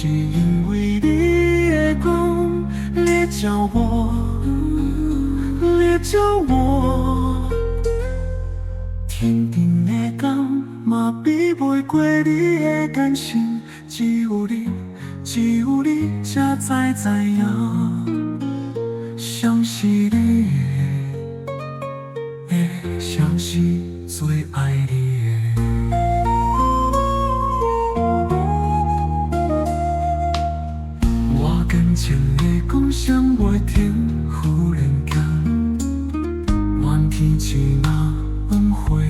是因为你会讲，你教我，你教我，天顶的光嘛比袂过你的感情，只有你，只有你才知影，谁是你的，谁是最爱你的。感情的讲声袂停，忽然间，怨天只若轮回。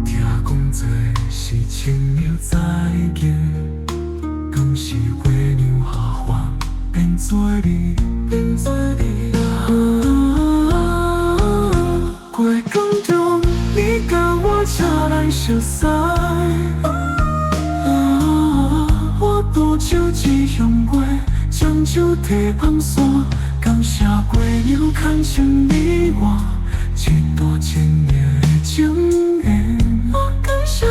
听讲这是情了再见，讲是月亮下凡变做你，变做你月光中，你甲我车来相识。多少一向月，将酒提放线，感谢月亮牵牵你我一段千年的情缘。我感谢，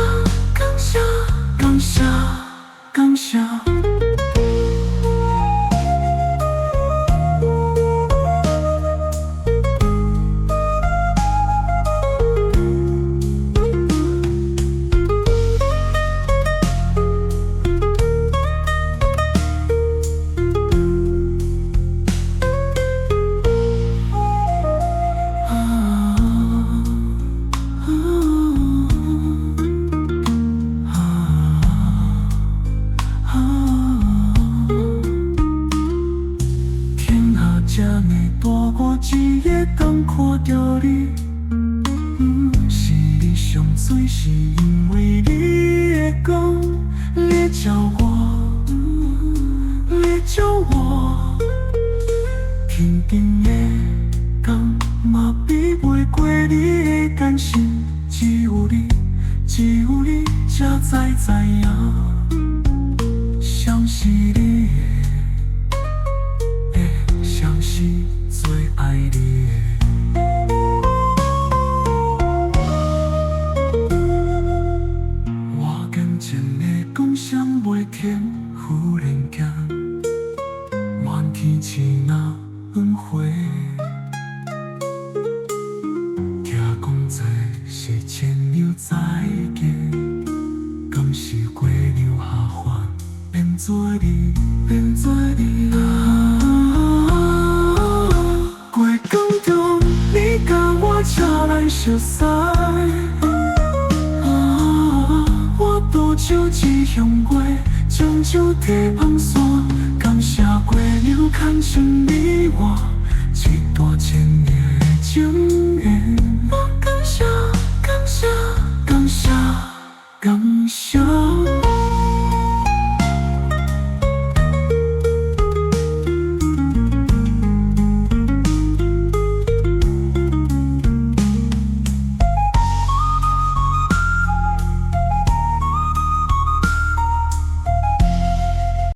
感谢，感谢，感谢。这么大，我一夜刚看到你，是你上水，是因为你会讲，你教我，你教我，天顶的光嘛比袂过你的感情，只有你，只有你才知影，谁是你的。谁是最爱你的？我感情的讲声袂停，忽然间，怨天只若轮回。听讲这是千年再见，敢是月亮下凡变做你，变做你车来相识，我多少一向月，将酒提放线，感谢月亮牵牵你我。